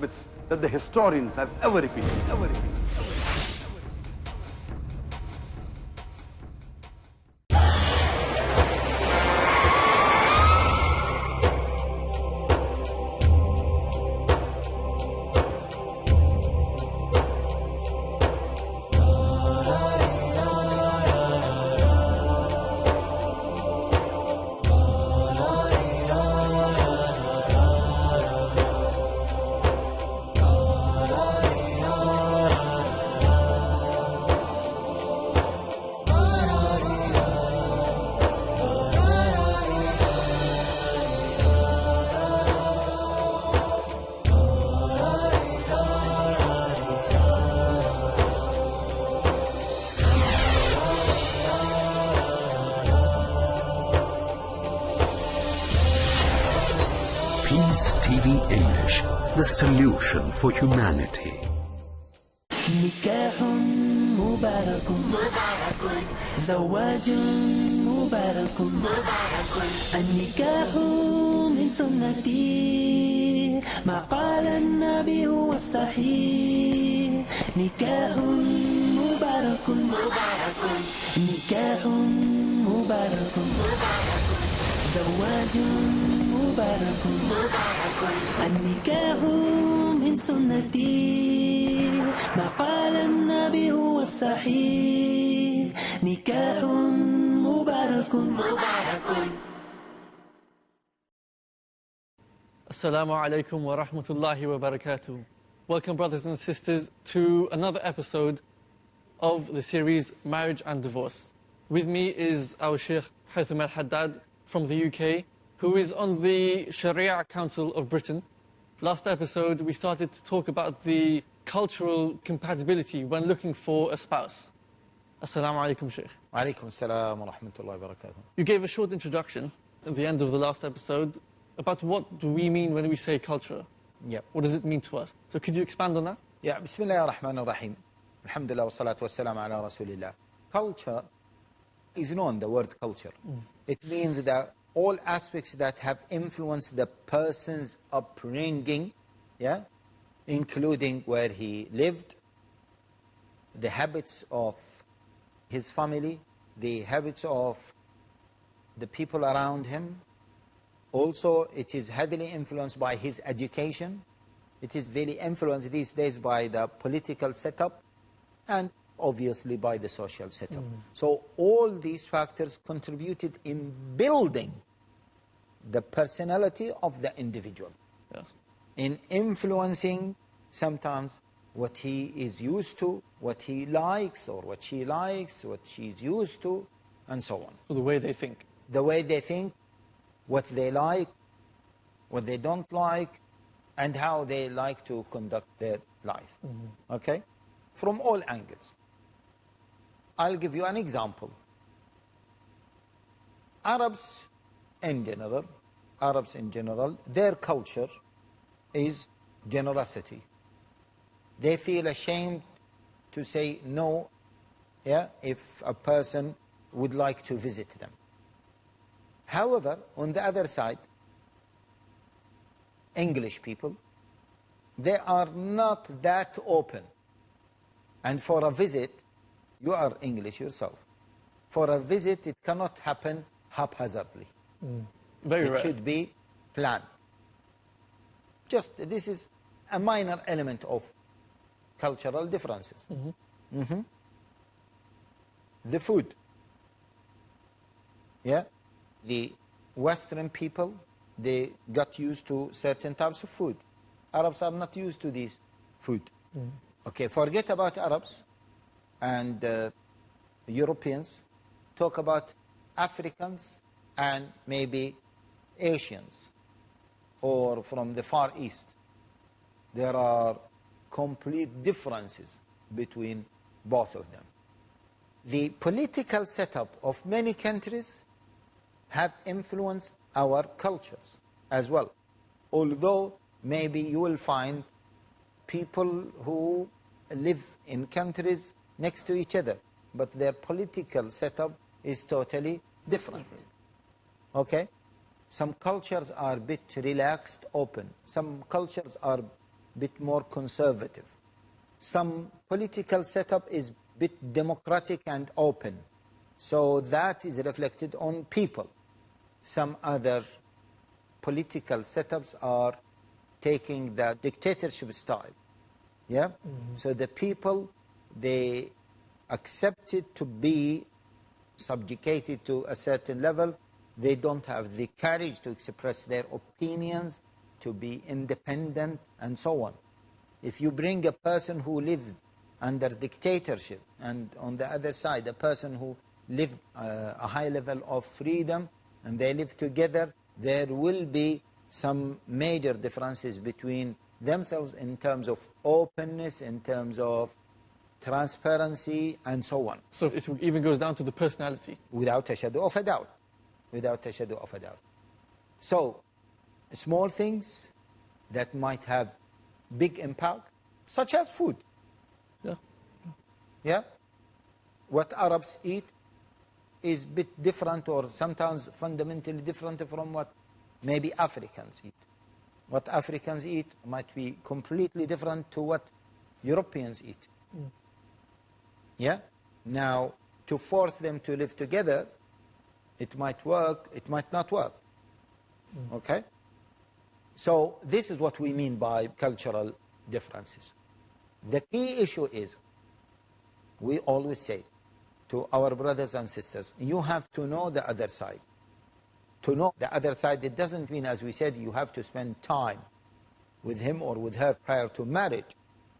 exhibits that the historians have ever repeated. Peace TV English, the solution for humanity. نكاح مبارك زواج مبارك النكاح من سنتي ما قال النبي هو الصحيح نكاح مبارك نكاح مبارك زواج مبارك النكاح من سنتي ما قال النبي هو الصحيح نكاح مبارك Assalamu alaikum wa rahmatullahi wa barakatuh. Welcome, brothers and sisters, to another episode of the series Marriage and Divorce. With me is our Sheikh Haytham Al-Haddad from the UK, who is on the Sharia Council of Britain. Last episode, we started to talk about the cultural compatibility when looking for a spouse. Assalamu alaikum, Sheikh. Alaikum assalam wa rahmatullahi wa barakatuh. You gave a short introduction at the end of the last episode about what do we mean when we say culture. Yep. What does it mean to us? So could you expand on that? Yeah, Bismillah ar-Rahman ar-Rahim. Alhamdulillah wa salatu wa salam ala Rasulillah. Culture is known, the word culture. It means that all aspects that have influenced the person's upbringing, yeah, including where he lived, the habits of his family, the habits of the people around him. Also, it is heavily influenced by his education. It is very influenced these days by the political setup and obviously by the social setup. So all these factors contributed in building the personality of the individual, Yes. in influencing sometimes what he is used to, what he likes or what she likes, what she's used to, and so on. So the way they think. The way they think, what they like, what they don't like, and how they like to conduct their life. Okay? From all angles. I'll give you an example. Arabs in general, their culture is generosity. They feel ashamed to say no, yeah, if a person would like to visit them. However, on the other side, English people, they are not that open. And for a visit, you are English yourself. For a visit, it cannot happen haphazardly. Very It rare. should be planned. Just, this is a minor element of cultural differences. The food. Yeah? The Western people, they got used to certain types of food. Arabs are not used to these food. Okay, forget about Arabs and Europeans. Talk about Africans and maybe Asians or from the Far East. There are complete differences between both of them. The political setup of many countries have influenced our cultures as well. Although maybe you will find people who live in countries next to each other, but their political setup is totally different. Okay? Some cultures are a bit relaxed, open. Some cultures are bit more conservative. Some political setup is bit democratic and open. So that is reflected on people. Some other political setups are taking the dictatorship style. Yeah? So the people, they accept it to be subjugated to a certain level. They don't have the courage to express their opinions, to be independent, and so on. If you bring a person who lives under dictatorship, and on the other side, a person who lived a high level of freedom, and they live together, there will be some major differences between themselves in terms of openness, in terms of transparency, and so on. So it even goes down to the personality. Without a shadow of a doubt. Without a shadow of a doubt. So, small things that might have big impact, such as food. Yeah. Yeah? What Arabs eat is a bit different, or sometimes fundamentally different from what maybe Africans eat. What Africans eat might be completely different to what Europeans eat. Yeah? Now, to force them to live together, it might work, it might not work. Okay? So this is what we mean by cultural differences. The key issue is, we always say to our brothers and sisters, you have to know the other side. To know the other side, it doesn't mean, as we said, you have to spend time with him or with her prior to marriage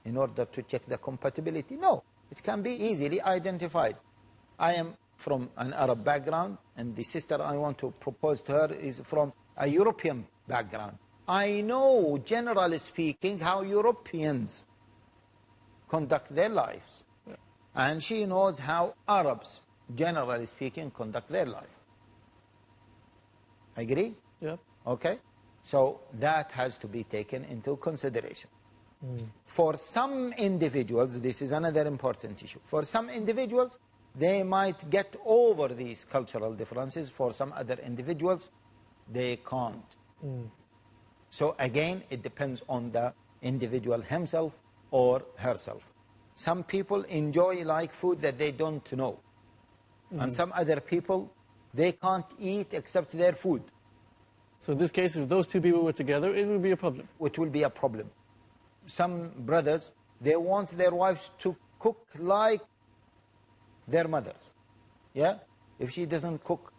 in order to check the compatibility. No, it can be easily identified. I am from an Arab background, and the sister I want to propose to her is from a European background. I know, generally speaking, how Europeans conduct their lives. And she knows how Arabs, generally speaking, conduct their life. Agree? Yeah. Okay? So that has to be taken into consideration. For some individuals, this is another important issue. For some individuals, they might get over these cultural differences. For some other individuals, they can't. So again, it depends on the individual himself or herself. Some people enjoy like food that they don't know. And some other people, they can't eat except their food. So in this case, if those two people were together, it would be a problem. It will be a problem. Some brothers, they want their wives to cook like their mothers. Yeah? If she doesn't cook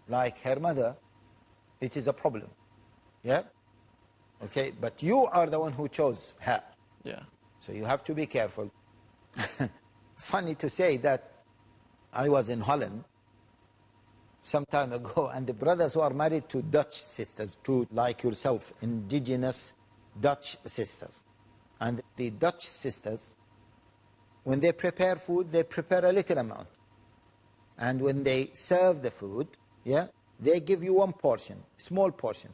like her mother, it is a problem. Yeah? Okay, but you are the one who chose her. Yeah. So you have to be careful. Funny to say that I was in Holland some time ago, and the brothers who are married to Dutch sisters, to, like yourself, indigenous Dutch sisters. And the Dutch sisters, when they prepare food, they prepare a little amount. And when they serve the food, yeah, they give you one portion, small portion.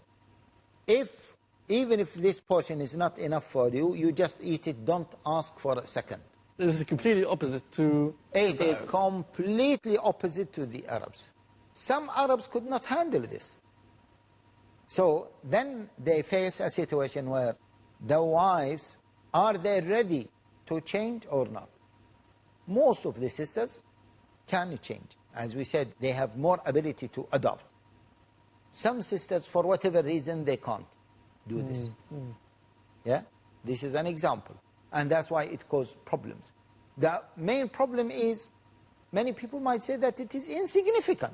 Even if this portion is not enough for you, you just eat it, don't ask for a second. This is completely opposite to It the is Arabs. completely opposite to the Arabs. Some Arabs could not handle this. So then they face a situation where the wives, are they ready to change or not? Most of the sisters can change. As we said, they have more ability to adopt. Some sisters, for whatever reason, they can't do this. Yeah? This is an example. And that's why it causes problems. The main problem is, many people might say that it is insignificant,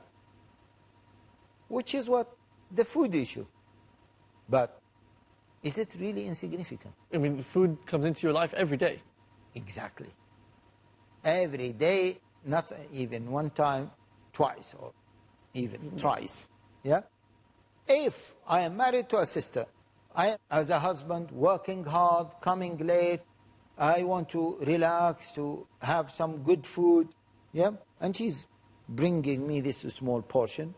which is what the food issue. But is it really insignificant? I mean, food comes into your life every day. Exactly. Every day, not even one time, twice, or even thrice. Yeah? If I am married to a sister, I, as a husband, working hard, coming late, I want to relax, to have some good food, yeah? And she's bringing me this small portion,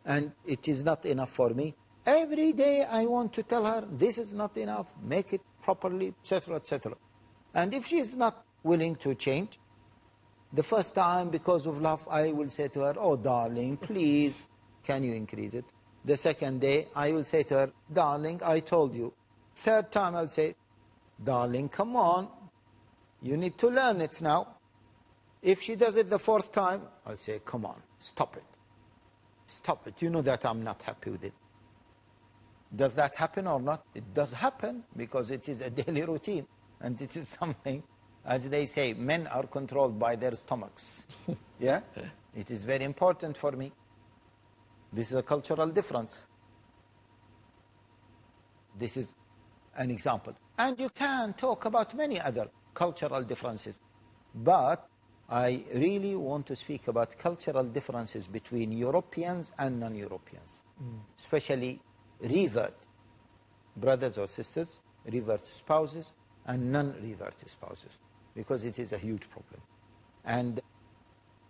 and it is not enough for me. Every day I want to tell her, this is not enough, make it properly, etc., etc. And if she is not willing to change, the first time, because of love, I will say to her, oh, darling, please, can you increase it? The second day, I will say to her, darling, I told you. Third time, I'll say, darling, come on. You need to learn it now. If she does it the fourth time, I'll say, come on, stop it. Stop it. You know that I'm not happy with it. Does that happen or not? It does happen because it is a daily routine. And it is something, as they say, men are controlled by their stomachs. Yeah? It is very important for me. This is a cultural difference. This is an example. And you can talk about many other cultural differences. But I really want to speak about cultural differences between Europeans and non-Europeans, especially revert brothers or sisters, revert spouses, and non-revert spouses, because it is a huge problem. And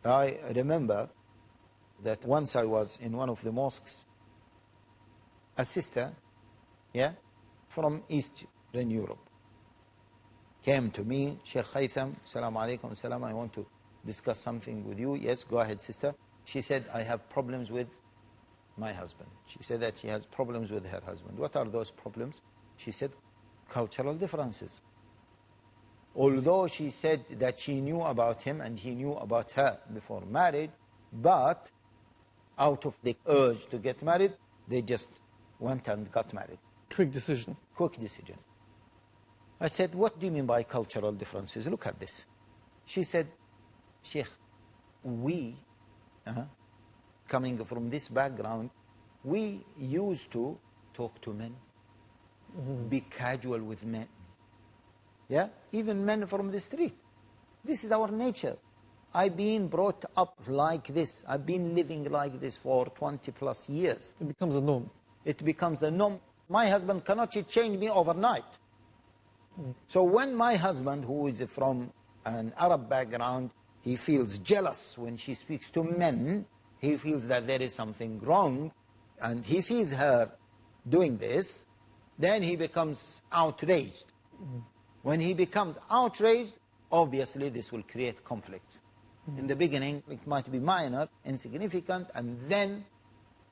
I remember that once I was in one of the mosques, a sister, from Eastern Europe, came to me, Sheikh Haytham, Assalamu alaikum, salam, I want to discuss something with you. Yes, go ahead, sister. She said, I have problems with my husband. She said that she has problems with her husband. What are those problems? She said, cultural differences. Although she said that she knew about him and he knew about her before marriage, but out of the urge to get married, they just went and got married. Quick decision. Quick decision. I said, what do you mean by cultural differences? Look at this. She said, Sheikh, we, coming from this background, we used to talk to men, be casual with men. Yeah? Even men from the street. This is our nature. I've been brought up like this. I've been living like this for 20 plus years. It becomes a norm. It becomes a norm. My husband cannot change me overnight. So when my husband, who is from an Arab background, he feels jealous when she speaks to men, he feels that there is something wrong, and he sees her doing this, then he becomes outraged. When he becomes outraged, obviously this will create conflicts. In the beginning, it might be minor, insignificant, and then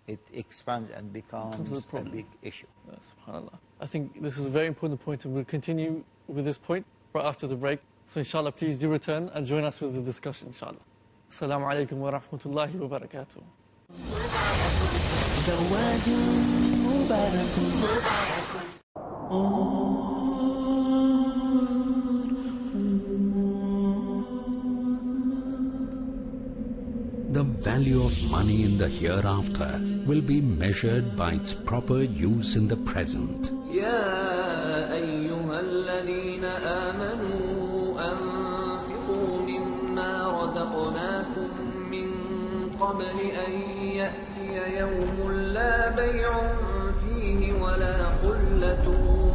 it expands and becomes a big issue. SubhanAllah. I think this is a very important point, and we'll continue with this point right after the break. So inshallah, please do return and join us with the discussion, inshallah. Assalamu alaikum wa rahmatullahi wa barakatuh. زواج مبارك. The value of money in the hereafter will be measured by its proper use in the present. يا أيها الذين آمنوا أنفقوا مما رزقناكم من قبل أن يأتي يوم لا بيع فيه ولا خلة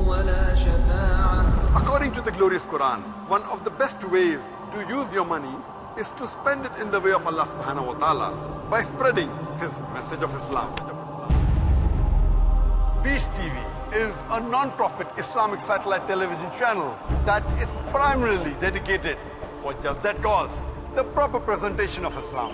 ولا شفاعة. According to the glorious Quran, one of the best ways to use your money is to spend it in the way of Allah subhanahu wa ta'ala by spreading His message of Islam. Peace TV is a non-profit Islamic satellite television channel that is primarily dedicated for just that cause, the proper presentation of Islam.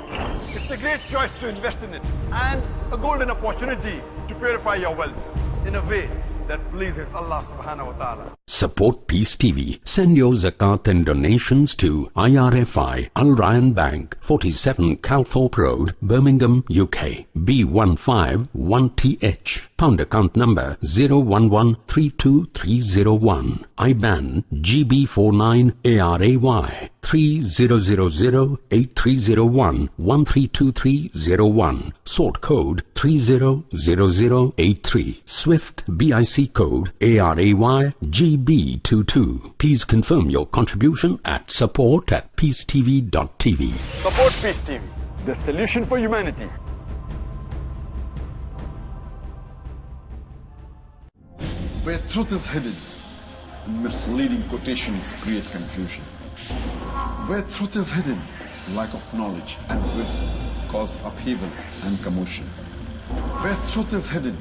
It's a great choice to invest in it and a golden opportunity to purify your wealth in a way that pleases Allah subhanahu wa ta'ala. Support Peace TV. Send your zakat and donations to IRFI Al Ryan Bank, 47 Calthorpe Road, Birmingham, UK, B151TH. Pound account number 011-32301. IBAN GB49ARAY 30008301 132301. Sort code 300083. Swift BIC code ARAY GB22. Please confirm your contribution at support@peacetv.tv. Support Peace TV, the solution for humanity. Where truth is hidden, misleading quotations create confusion. Where truth is hidden, lack of knowledge and wisdom cause upheaval and commotion. Where truth is hidden,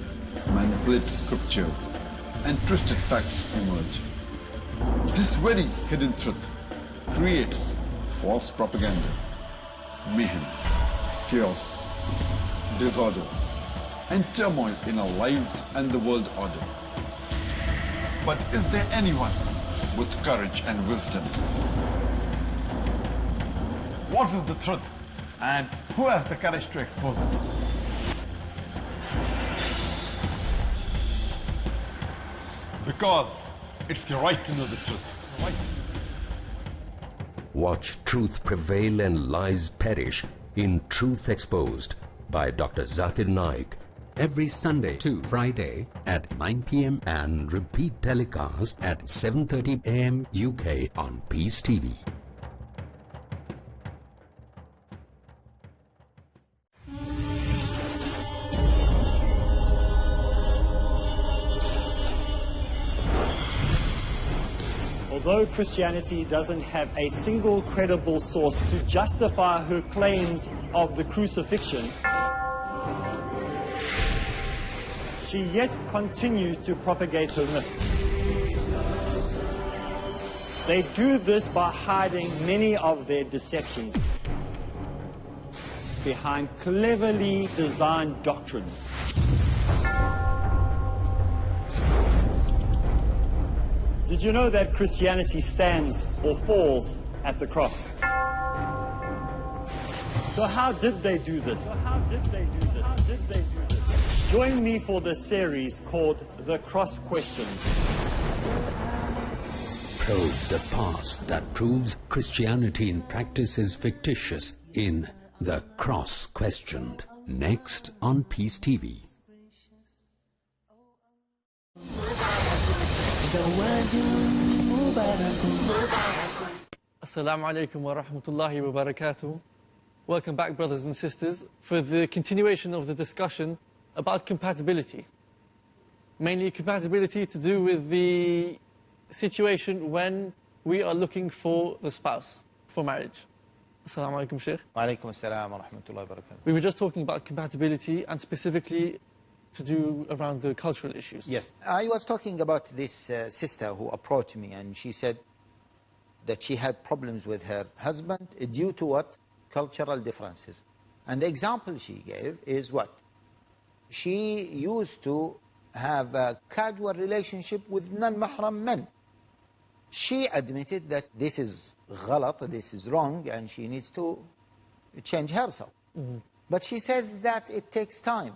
manipulated scriptures and twisted facts emerge. This very hidden truth creates false propaganda, mayhem, chaos, disorder, and turmoil in our lives and the world order. But is there anyone with courage and wisdom. What is the truth? And who has the courage to expose it? Because it's your right to know the truth. Watch Truth Prevail and Lies Perish in Truth Exposed by Dr. Zakir Naik. Every Sunday to Friday at 9 p.m. and repeat telecast at 7:30 a.m. UK on Peace TV. Although Christianity doesn't have a single credible source to justify her claims of the crucifixion, she yet continues to propagate her myth. They do this by hiding many of their deceptions behind cleverly designed doctrines. Did you know that Christianity stands or falls at the cross? So how did they do this? Join me for the series called The Cross Questions. Probe the past that proves Christianity in practice is fictitious in The Cross Questioned. Next on Peace TV. Assalamu alaikum wa rahmatullahi wa barakatuh. Welcome back, brothers and sisters, for the continuation of the discussion about compatibility. Mainly compatibility to do with the situation when we are looking for the spouse for marriage. Assalamu alaikum, Sheikh. Wa alaikum assalam wa rahmatullahi wa barakatuh. We were just talking about compatibility and specifically to do around the cultural issues. Yes, I was talking about this sister who approached me, and she said that she had problems with her husband due to what? Cultural differences. And the example she gave is what? She used to have a casual relationship with non-mahram men. She admitted that this is ghalat, this is wrong, and she needs to change herself. But she says that it takes time.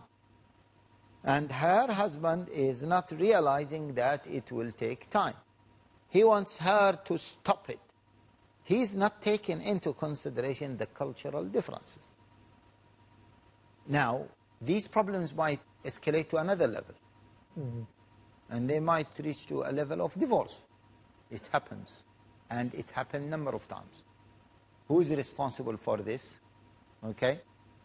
And her husband is not realizing that it will take time. He wants her to stop it. He's not taking into consideration the cultural differences. Now, these problems might escalate to another level. And they might reach to a level of divorce. It happens. And it happened a number of times. Who is responsible for this? Okay?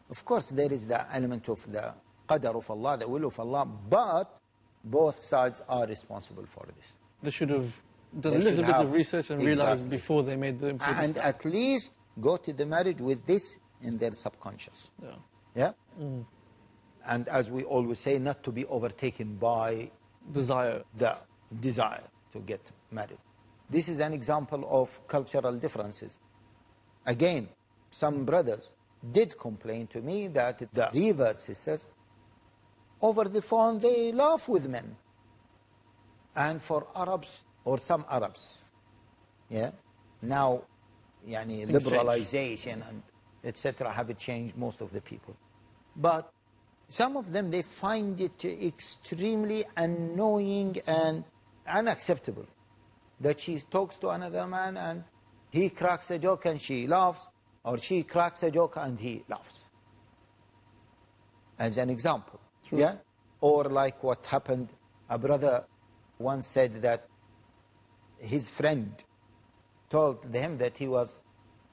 Of course, there is the element of the qadar of Allah, the will of Allah, but both sides are responsible for this. They should have done a little bit of research and realized Exactly. before they made the important And step. at least go to the marriage with this in their subconscious. Yeah. Yeah? And as we always say, not to be overtaken by Desire. the desire to get married. This is an example of cultural differences. Again, some brothers did complain to me that the revert sisters, over the phone, they laugh with men. And for Arabs, or some Arabs, yeah, now, yani, liberalization and etc. have changed most of the people. But some of them, they find it extremely annoying and unacceptable that she talks to another man and he cracks a joke and she laughs, or she cracks a joke and he laughs. As an example. Yeah? Or like what happened, a brother once said that his friend told him that he was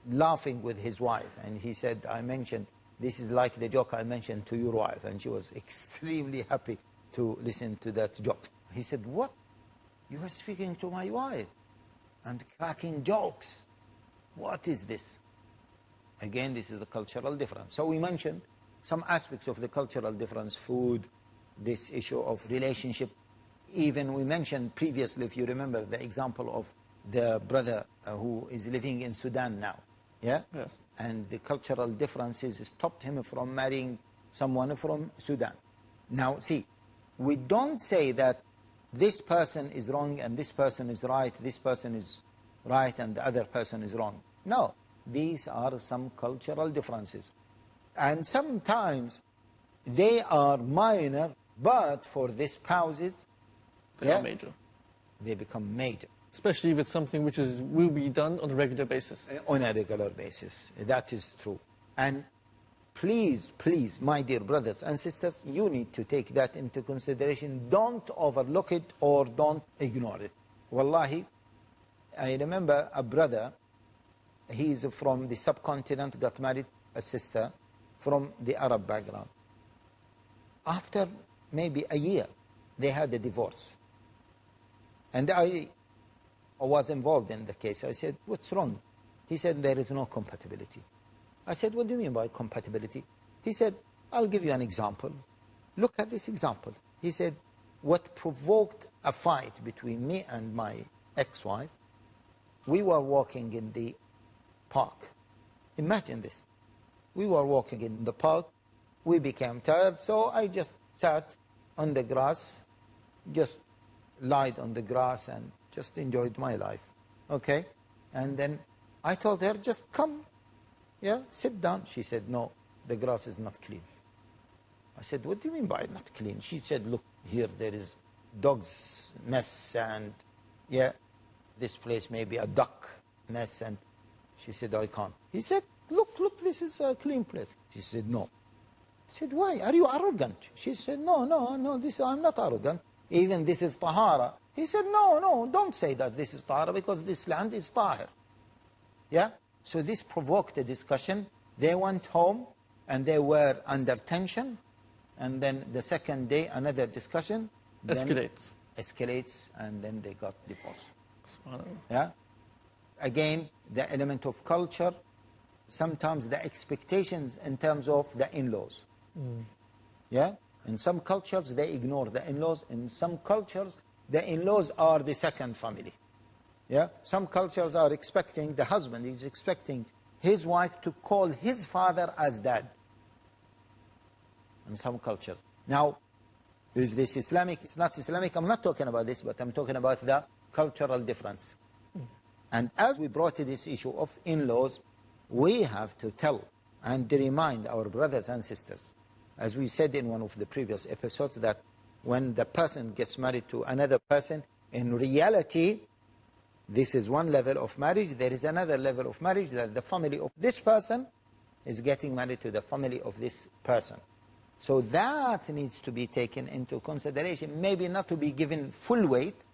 laughing with his wife, and he said, I mentioned, this is like the joke I mentioned to your wife, and she was extremely happy to listen to that joke. He said, what? You were speaking to my wife and cracking jokes. What is this? Again, this is the cultural difference. So we mentioned some aspects of the cultural difference, food, this issue of relationship. Even we mentioned previously, if you remember, the example of the brother who is living in Sudan now. Yeah? Yes. And the cultural differences stopped him from marrying someone from Sudan. Now, see, we don't say that this person is wrong and this person is right, this person is right and the other person is wrong. No, these are some cultural differences. And sometimes they are minor, but for the spouses, They are major. they become major. Especially if it's something which will be done on a regular basis. On a regular basis. That is true. And please, please, my dear brothers and sisters, you need to take that into consideration. Don't overlook it or don't ignore it. Wallahi, I remember a brother, he's from the subcontinent, got married a sister from the Arab background. After maybe a year, they had a divorce. And I was involved in the case. I said, what's wrong? He said, there is no compatibility. I said, what do you mean by compatibility? He said, I'll give you an example. Look at this example. He said, what provoked a fight between me and my ex-wife, we were walking in the park. Imagine this. We were walking in the park. We became tired, so I just sat on the grass, just lied on the grass and just enjoyed my life. Okay? And then I told her, just come. Yeah, sit down. She said, no, the grass is not clean. I said, what do you mean by not clean? She said, look, here there is dog's mess and, yeah, this place may be a duck mess. And she said, I can't. He said, look, this is a clean place. She said, no. I said, why? Are you arrogant? She said, no, I'm not arrogant. Even this is tahara. He said, no, don't say that this is tahara because this land is tahir. Yeah? So this provoked a discussion. They went home and they were under tension. And then the second day, another discussion. Escalates and then they got divorced. Yeah? Again, the element of culture, sometimes the expectations in terms of the in-laws. Yeah? In some cultures, they ignore the in-laws. In some cultures, the in-laws are the second family. Yeah? Some cultures are expecting, the husband is expecting his wife to call his father as dad. In some cultures. Now, is this Islamic? It's not Islamic. I'm not talking about this, but I'm talking about the cultural difference. And as we brought to this issue of in-laws, we have to tell and remind our brothers and sisters, as we said in one of the previous episodes, that when the person gets married to another person, in reality, this is one level of marriage. There is another level of marriage that the family of this person is getting married to the family of this person. So that needs to be taken into consideration. Maybe not to be given full weight,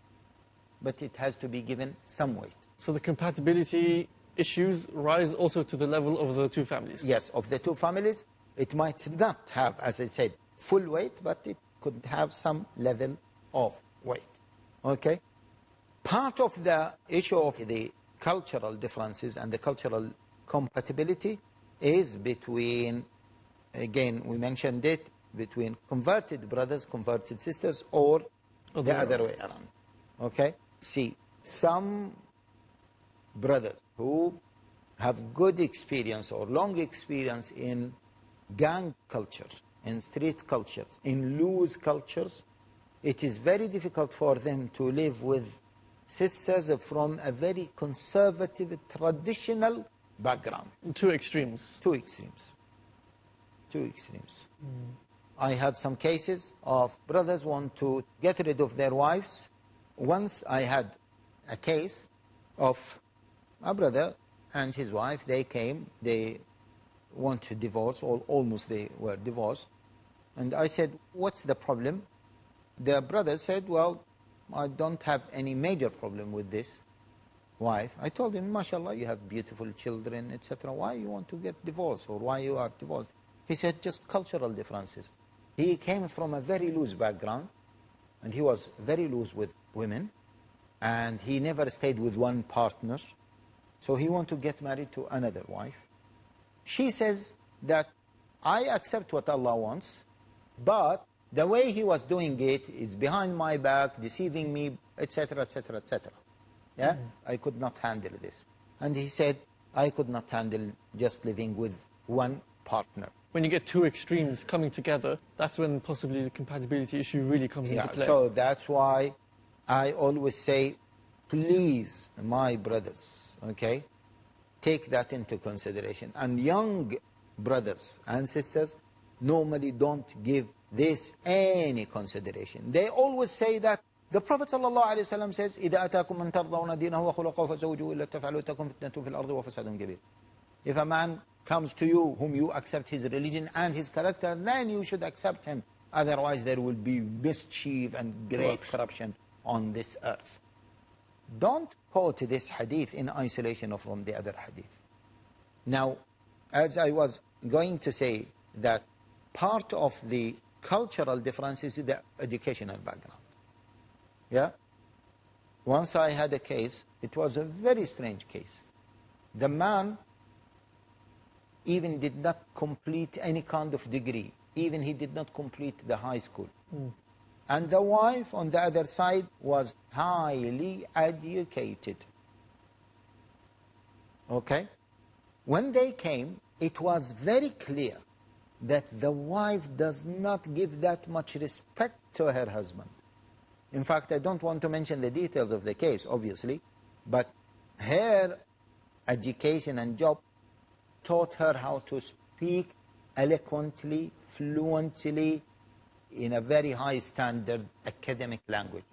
but it has to be given some weight. So the compatibility issues rise also to the level of the two families? Yes, of the two families. It might not have, as I said, full weight, but it could have some level of weight. Okay? Part of the issue of the cultural differences and the cultural compatibility is between, again, we mentioned it, between converted brothers, converted sisters, or the other way around. Okay? See, some brothers who have good experience or long experience in gang cultures, in street cultures, in loose cultures, it is very difficult for them to live with sisters from a very conservative, traditional background. Two extremes. Two extremes. I had some cases of brothers want to get rid of their wives. Once I had a case of a brother and his wife. They came, they want to divorce, or almost they were divorced. And I said, what's the problem? The brother said, well, I don't have any major problem with this wife. I told him, mashallah, you have beautiful children, etc. Why you want to get divorced, or why you are divorced? He said, just cultural differences. He came from a very loose background, and he was very loose with women, and he never stayed with one partner. So he wanted to get married to another wife. She says that I accept what Allah wants, but the way he was doing it is behind my back, deceiving me, etc., etc., etc. Yeah? I could not handle this. And he said, I could not handle just living with one partner. When you get two extremes coming together, that's when possibly the compatibility issue really comes into play. So that's why I always say, please, my brothers, okay, take that into consideration. And young brothers and sisters normally don't give this any consideration. They always say that the Prophet ﷺ says, إِذَا أَتَاكُمْ مَنْ تَرْضَوْنَ دِينَهُ وَخُلُقَهُ فَزَوْجُوهُ إِلَّا تَفْعَلُوا تَكُنْ فِتْنَةٌ فِي الْأَرْضِ وَفَسَادٌ كَبِيرٌ. If a man comes to you whom you accept his religion and his character, then you should accept him. Otherwise there will be mischief and great corruption on this earth. Don't quote this hadith in isolation from the other hadith. Now, as I was going to say, that part of the cultural difference is the educational background. Yeah? Once I had a case, it was a very strange case. The man even did not complete any kind of degree. Even he did not complete the high school. And the wife on the other side was highly educated. Okay? When they came, it was very clear that the wife does not give that much respect to her husband. In fact, I don't want to mention the details of the case, obviously, but her education and job taught her how to speak eloquently, fluently, in a very high standard academic language.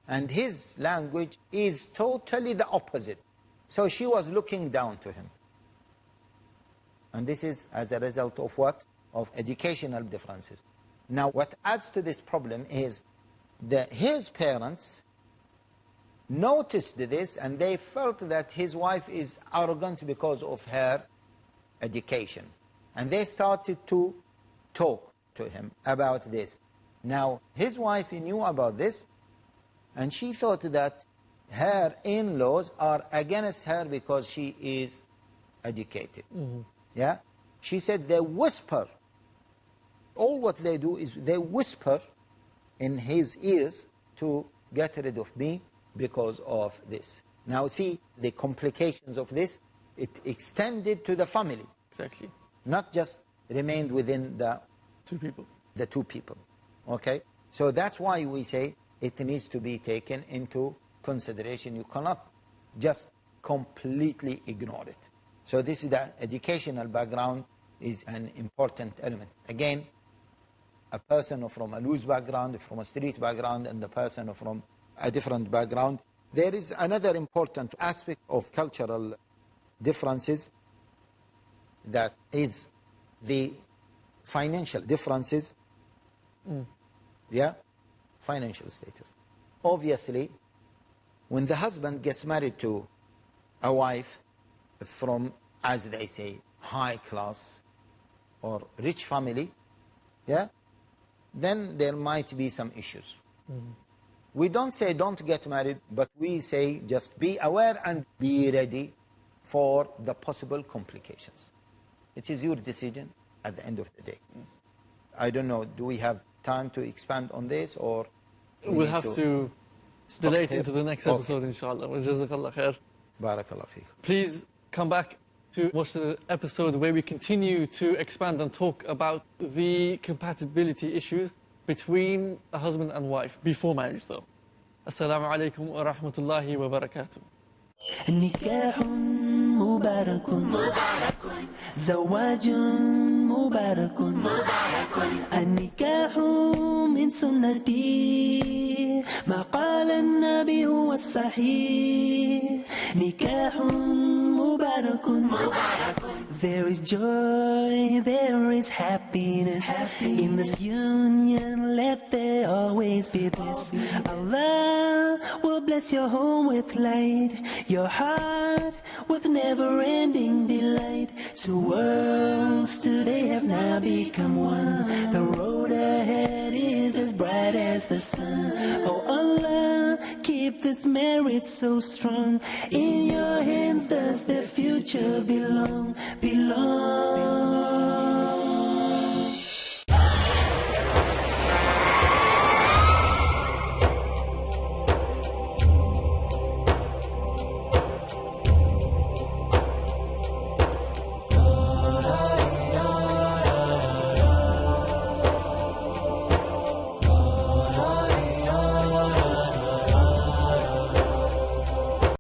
And his language is totally the opposite. So she was looking down to him. And this is as a result of what? Of educational differences. Now, what adds to this problem is that his parents noticed this and they felt that his wife is arrogant because of her education. And they started to talk to him about this. Now, his wife knew about this, and she thought that her in-laws are against her because she is educated. Yeah? She said they whisper. All what they do is they whisper in his ears to get rid of me because of this. Now see, the complications of this, it extended to the family. Exactly. Not just remained within the two people. Okay? So that's why we say it needs to be taken into consideration. You cannot just completely ignore it. So this is the educational background is an important element. Again, a person from a loose background, from a street background, and the person from a different background. There is another important aspect of cultural differences, that is the financial differences. Yeah? Financial status. Obviously, when the husband gets married to a wife from, as they say, high class or rich family, yeah, then there might be some issues. We don't say don't get married, but we say just be aware and be ready for the possible complications. It is your decision at the end of the day. I don't know, do we have time to expand on this, or we'll have to delay it into the next episode, inshallah. Jazakallah khair. Barakallah feek. Please come back to watch the episode where we continue to expand and talk about the compatibility issues between a husband and wife before marriage, though. Assalamu alaikum wa rahmatullahi wa barakatuh. نكاح مبارك زواج مبارك النكاح من سنتي ما قال النبي هو الصحيح نكاح مبارك There is joy, there is happiness in this union, let there always be bliss. Allah will bless your home with light, your heart with never-ending delight. Two worlds today have now become one. The road ahead is as bright as the sun. Oh Allah, keep this marriage so strong. In your hands does their future belong.